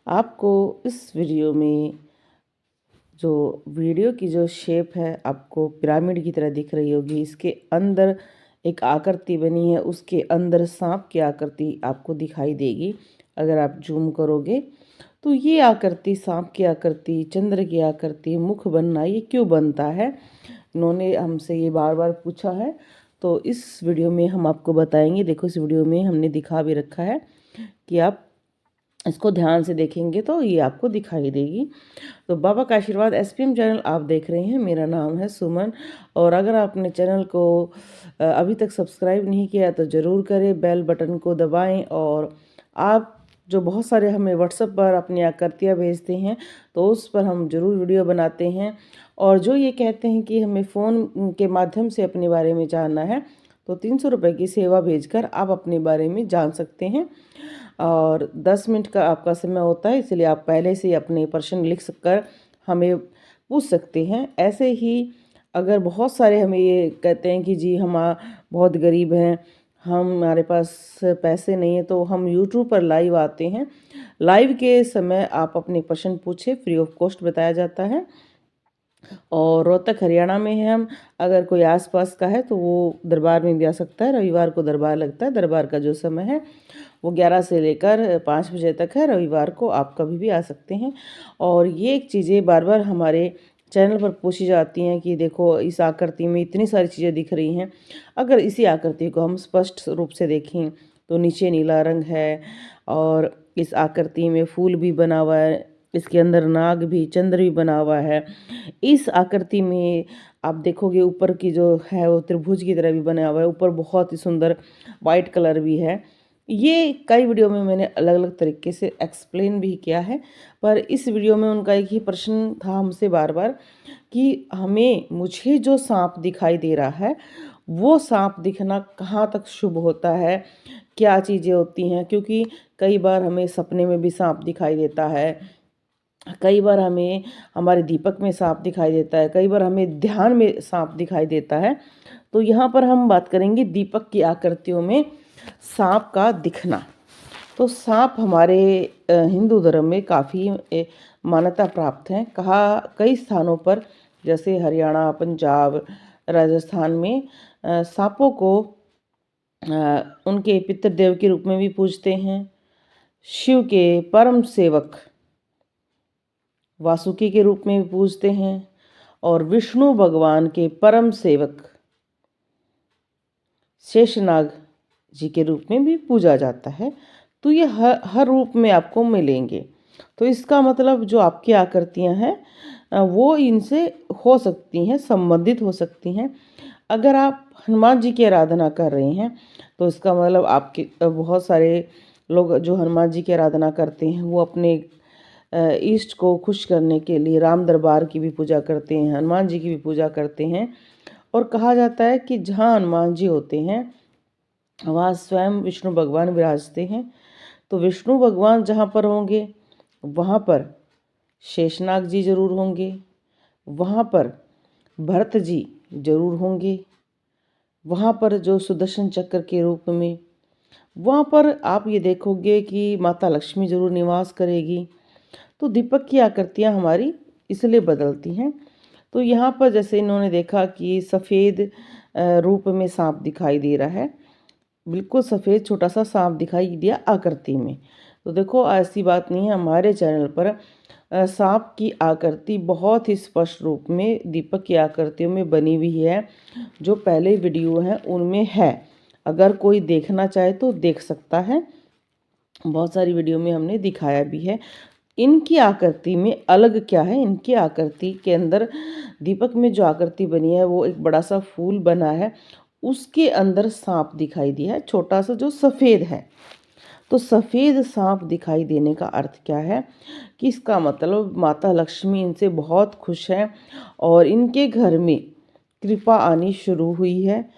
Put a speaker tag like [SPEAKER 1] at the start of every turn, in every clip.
[SPEAKER 1] आपको इस वीडियो में जो वीडियो की जो शेप है आपको पिरामिड की तरह दिख रही होगी। इसके अंदर एक आकृति बनी है, उसके अंदर सांप की आकृति आपको दिखाई देगी। अगर आप जूम करोगे तो ये आकृति, सांप की आकृति, चंद्र की आकृति, मुख बनना, ये क्यों बनता है? इन्होंने हमसे ये बार बार पूछा है, तो इस वीडियो में हम आपको बताएंगे। देखो, इस वीडियो में हमने दिखा भी रखा है कि आप इसको ध्यान से देखेंगे तो ये आपको दिखाई देगी। तो बाबा का आशीर्वाद एसपीएम चैनल आप देख रहे हैं। मेरा नाम है सुमन, और अगर आपने चैनल को अभी तक सब्सक्राइब नहीं किया तो ज़रूर करें, बेल बटन को दबाएं। और आप जो बहुत सारे हमें व्हाट्सएप पर अपनी आकृतियाँ भेजते हैं तो उस पर हम ज़रूर वीडियो बनाते हैं। और जो ये कहते हैं कि हमें फ़ोन के माध्यम से अपने बारे में जानना है, तो 300 रुपये की सेवा भेजकर आप अपने बारे में जान सकते हैं। और 10 मिनट का आपका समय होता है, इसलिए आप पहले से अपने प्रश्न लिख कर हमें पूछ सकते हैं। ऐसे ही अगर बहुत सारे हमें ये कहते हैं कि जी हम बहुत गरीब हैं, हमारे पास पैसे नहीं है, तो हम यूट्यूब पर लाइव आते हैं। लाइव के समय आप अपने प्रश्न पूछे, फ्री ऑफ कॉस्ट बताया जाता है। और रोहतक हरियाणा में है हम। अगर कोई आसपास का है तो वो दरबार में भी आ सकता है। रविवार को दरबार लगता है। दरबार का जो समय है वो 11 से लेकर 5 बजे तक है। रविवार को आप कभी भी आ सकते हैं। और ये एक चीज़ें बार बार हमारे चैनल पर पूछी जाती हैं कि देखो, इस आकृति में इतनी सारी चीज़ें दिख रही हैं। अगर इसी आकृति को हम स्पष्ट रूप से देखें तो नीचे नीला रंग है, और इस आकृति में फूल भी बना हुआ है, इसके अंदर नाग भी, चंद्र भी बना हुआ है। इस आकृति में आप देखोगे ऊपर की जो है वो त्रिभुज की तरह भी बना हुआ है। ऊपर बहुत ही सुंदर वाइट कलर भी है। ये कई वीडियो में मैंने अलग अलग तरीके से एक्सप्लेन भी किया है, पर इस वीडियो में उनका एक ही प्रश्न था हमसे बार बार कि मुझे जो सांप दिखाई दे रहा है वो सांप दिखना कहाँ तक शुभ होता है, क्या चीज़ें होती हैं? क्योंकि कई बार हमें सपने में भी सांप दिखाई देता है, कई बार हमें हमारे दीपक में सांप दिखाई देता है, कई बार हमें ध्यान में सांप दिखाई देता है। तो यहाँ पर हम बात करेंगे दीपक की आकृतियों में सांप का दिखना। तो सांप हमारे हिंदू धर्म में काफ़ी मान्यता प्राप्त हैं। कहा कई स्थानों पर, जैसे हरियाणा, पंजाब, राजस्थान में सांपों को उनके पितृदेव के रूप में भी पूजते हैं। शिव के परम सेवक वासुकी के रूप में भी पूजते हैं, और विष्णु भगवान के परम सेवक शेषनाग जी के रूप में भी पूजा जाता है। तो ये हर रूप में आपको मिलेंगे। तो इसका मतलब जो आपकी आकृतियां हैं वो इनसे हो सकती हैं, संबंधित हो सकती हैं। अगर आप हनुमान जी की आराधना कर रहे हैं तो इसका मतलब आपके बहुत सारे लोग जो हनुमान जी की आराधना करते हैं वो अपने ईष्ट को खुश करने के लिए राम दरबार की भी पूजा करते हैं, हनुमान जी की भी पूजा करते हैं। और कहा जाता है कि जहाँ हनुमान जी होते हैं वहाँ स्वयं विष्णु भगवान विराजते हैं। तो विष्णु भगवान जहाँ पर होंगे वहाँ पर शेषनाग जी जरूर होंगे, वहाँ पर भरत जी जरूर होंगे, वहाँ पर जो सुदर्शन चक्र के रूप में, वहाँ पर आप ये देखोगे कि माता लक्ष्मी जरूर निवास करेगी। तो दीपक की आकृतियाँ हमारी इसलिए बदलती हैं। तो यहाँ पर जैसे इन्होंने देखा कि सफ़ेद रूप में सांप दिखाई दे रहा है, बिल्कुल सफ़ेद छोटा सा सांप दिखाई दिया आकृति में। तो देखो, ऐसी बात नहीं है। हमारे चैनल पर सांप की आकृति बहुत ही स्पष्ट रूप में दीपक की आकृतियों में बनी हुई है। जो पहले वीडियो हैं उनमें है, अगर कोई देखना चाहे तो देख सकता है। बहुत सारी वीडियो में हमने दिखाया भी है। इनकी आकृति में अलग क्या है, इनकी आकृति के अंदर दीपक में जो आकृति बनी है वो एक बड़ा सा फूल बना है, उसके अंदर सांप दिखाई दिया है छोटा सा जो सफ़ेद है। तो सफ़ेद सांप दिखाई देने का अर्थ क्या है कि इसका मतलब माता लक्ष्मी इनसे बहुत खुश है और इनके घर में कृपा आनी शुरू हुई है।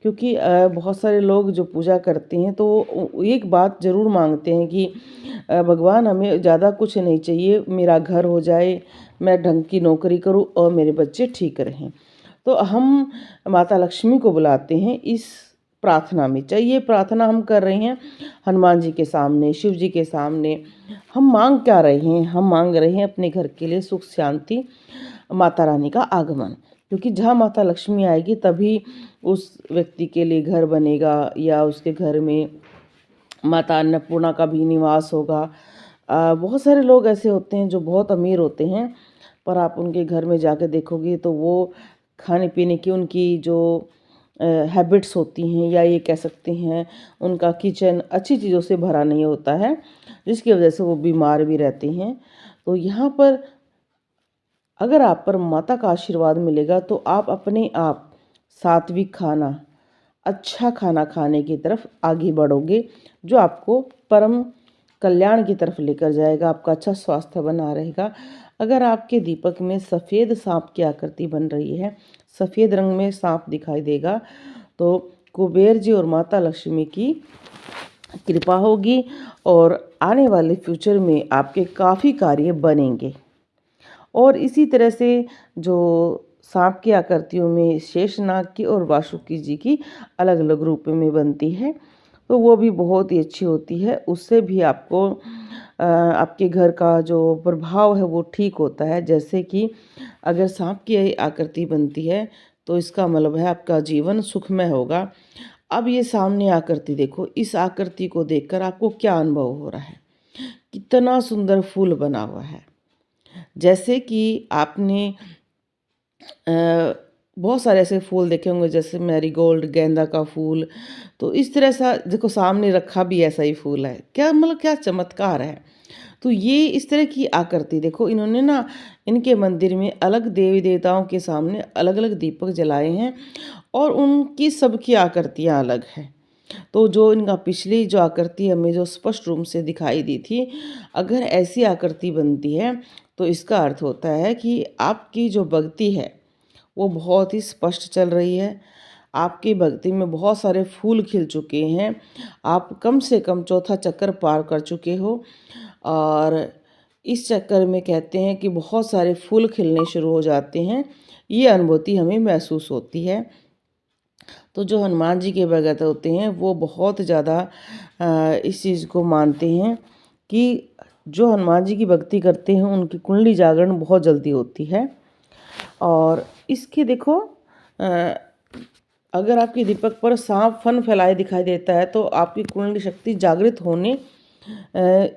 [SPEAKER 1] क्योंकि बहुत सारे लोग जो पूजा करते हैं तो एक बात ज़रूर मांगते हैं कि भगवान हमें ज़्यादा कुछ नहीं चाहिए, मेरा घर हो जाए, मैं ढंग की नौकरी करूं और मेरे बच्चे ठीक रहें। तो हम माता लक्ष्मी को बुलाते हैं इस प्रार्थना में। चाहे ये प्रार्थना हम कर रहे हैं हनुमान जी के सामने, शिव जी के सामने, हम मांग क्या रहे हैं? हम मांग रहे हैं अपने घर के लिए सुख शांति, माता रानी का आगमन। क्योंकि जहाँ माता लक्ष्मी आएगी तभी उस व्यक्ति के लिए घर बनेगा, या उसके घर में माता अन्नपूर्णा का भी निवास होगा। बहुत सारे लोग ऐसे होते हैं जो बहुत अमीर होते हैं, पर आप उनके घर में जाके देखोगे तो वो खाने पीने की उनकी जो हैबिट्स होती हैं, या ये कह सकते हैं उनका किचन अच्छी चीज़ों से भरा नहीं होता है, जिसकी वजह से वो बीमार भी रहते हैं। तो यहाँ पर अगर आप पर माता का आशीर्वाद मिलेगा तो आप अपने आप सात्विक खाना, अच्छा खाना खाने की तरफ आगे बढ़ोगे, जो आपको परम कल्याण की तरफ लेकर जाएगा, आपका अच्छा स्वास्थ्य बना रहेगा। अगर आपके दीपक में सफ़ेद सांप की आकृति बन रही है, सफ़ेद रंग में सांप दिखाई देगा, तो कुबेर जी और माता लक्ष्मी की कृपा होगी और आने वाले फ्यूचर में आपके काफ़ी कार्य बनेंगे। और इसी तरह से जो सांप की आकृतियों में शेषनाग की और वासुकी जी की अलग अलग रूप में बनती है, तो वो भी बहुत ही अच्छी होती है। उससे भी आपको आपके घर का जो प्रभाव है वो ठीक होता है। जैसे कि अगर सांप की आकृति बनती है तो इसका मतलब है आपका जीवन सुखमय होगा। अब ये सामने आकृति देखो, इस आकृति को देखकर आपको क्या अनुभव हो रहा है? कितना सुंदर फूल बना हुआ है। जैसे कि आपने बहुत सारे ऐसे फूल देखे होंगे, जैसे मैरीगोल्ड, गेंदा का फूल। तो इस तरह सा देखो, सामने रखा भी ऐसा ही फूल है। क्या मतलब, क्या चमत्कार है। तो ये इस तरह की आकृति देखो, इन्होंने ना इनके मंदिर में अलग देवी देवताओं के सामने अलग अलग दीपक जलाए हैं, और उनकी सबकी आकृतियाँ अलग हैं। तो जो इनका पिछली जो आकृति हमें जो स्पष्ट रूप से दिखाई दी थी, अगर ऐसी आकृति बनती है तो इसका अर्थ होता है कि आपकी जो भक्ति है वो बहुत ही स्पष्ट चल रही है। आपकी भक्ति में बहुत सारे फूल खिल चुके हैं। आप कम से कम चौथा चक्कर पार कर चुके हो, और इस चक्कर में कहते हैं कि बहुत सारे फूल खिलने शुरू हो जाते हैं। ये अनुभूति हमें महसूस होती है। तो जो हनुमान जी के भगत होते हैं वो बहुत ज़्यादा इस चीज़ को मानते हैं कि जो हनुमान जी की भक्ति करते हैं उनकी कुंडली जागरण बहुत जल्दी होती है। और इसके देखो, अगर आपके दीपक पर सांप फन फैलाए दिखाई देता है तो आपकी कुंडली शक्ति जागृत होने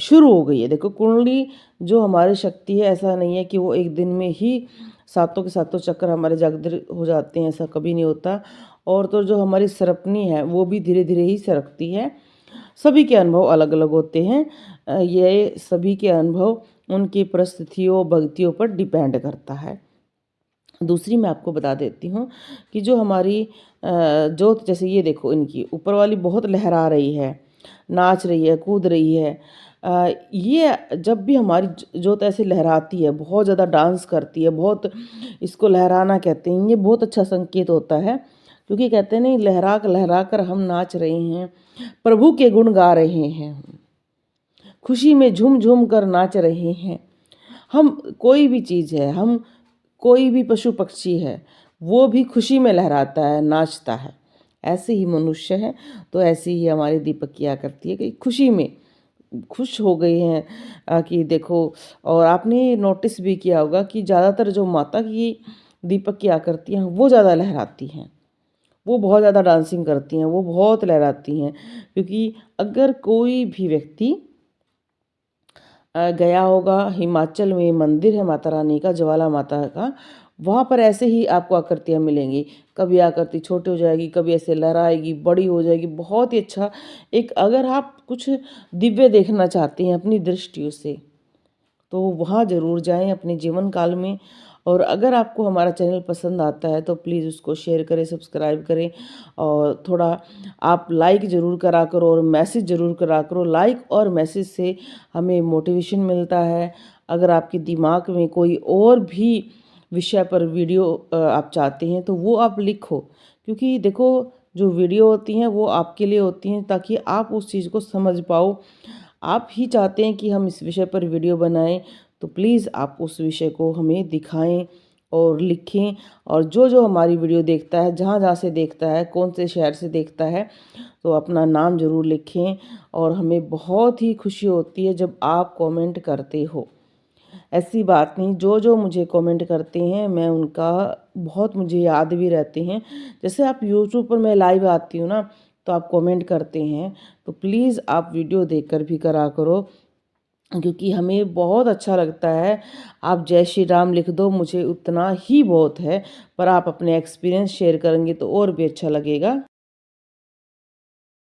[SPEAKER 1] शुरू हो गई है। देखो, कुंडली जो हमारी शक्ति है, ऐसा नहीं है कि वो एक दिन में ही सातों के सातों चक्कर हमारे जागृत हो जाते हैं, ऐसा कभी नहीं होता। और तो जो हमारी सरपनी है वो भी धीरे धीरे ही सरकती है। सभी के अनुभव अलग अलग होते हैं। ये सभी के अनुभव उनकी परिस्थितियों, भक्तियों पर डिपेंड करता है। दूसरी मैं आपको बता देती हूँ कि जो हमारी जोत, जैसे ये देखो, इनकी ऊपर वाली बहुत लहरा रही है, नाच रही है, कूद रही है। ये जब भी हमारी जोत ऐसे लहराती है, बहुत ज़्यादा डांस करती है, बहुत, इसको लहराना कहते हैं, ये बहुत अच्छा संकेत होता है। क्योंकि कहते हैं नहीं, लहरा कर हम नाच रहे हैं, प्रभु के गुण गा रहे हैं, खुशी में झूम झूम कर नाच रहे हैं। हम कोई भी चीज़ है, हम कोई भी पशु पक्षी है, वो भी खुशी में लहराता है, नाचता है। ऐसे ही मनुष्य है, तो ऐसे ही हमारी दीपक किया करती है कि खुशी में खुश हो गए हैं। कि देखो, और आपने नोटिस भी किया होगा कि ज़्यादातर जो माता की दीपक की आकृतियाँ हैं वो ज़्यादा लहराती हैं, वो बहुत ज़्यादा डांसिंग करती हैं, वो बहुत लहराती हैं। क्योंकि अगर कोई भी व्यक्ति गया होगा, हिमाचल में मंदिर है माता रानी का, ज्वाला माता का, वहाँ पर ऐसे ही आपको आकृतियाँ मिलेंगी। कभी आकृति छोटी हो जाएगी, कभी ऐसे लहराएगी, बड़ी हो जाएगी, बहुत ही अच्छा। एक, अगर आप कुछ दिव्य देखना चाहते हैं अपनी दृष्टियों से, तो वहाँ ज़रूर जाएं अपने जीवन काल में। और अगर आपको हमारा चैनल पसंद आता है तो प्लीज़ उसको शेयर करें, सब्सक्राइब करें, और थोड़ा आप लाइक ज़रूर करा करो और मैसेज ज़रूर करा करो। लाइक और मैसेज से हमें मोटिवेशन मिलता है। अगर आपके दिमाग में कोई और भी विषय पर वीडियो आप चाहते हैं तो वो आप लिखो। क्योंकि देखो, जो वीडियो होती हैं वो आपके लिए होती हैं ताकि आप उस चीज़ को समझ पाओ। आप ही चाहते हैं कि हम इस विषय पर वीडियो बनाएं, तो प्लीज़ आप उस विषय को हमें दिखाएं, और लिखें। और जो जो हमारी वीडियो देखता है, जहाँ जहाँ से देखता है, कौन से शहर से देखता है, तो अपना नाम ज़रूर लिखें। और हमें बहुत ही खुशी होती है जब आप कमेंट करते हो। ऐसी बात नहीं, जो जो मुझे कमेंट करते हैं मैं उनका बहुत मुझे याद भी रहते हैं। जैसे आप यूट्यूब पर मैं लाइव आती हूँ ना, तो आप कमेंट करते हैं, तो प्लीज़ आप वीडियो देखकर भी करा करो, क्योंकि हमें बहुत अच्छा लगता है। आप जय श्री राम लिख दो, मुझे उतना ही बहुत है, पर आप अपने एक्सपीरियंस शेयर करेंगे तो और भी अच्छा लगेगा।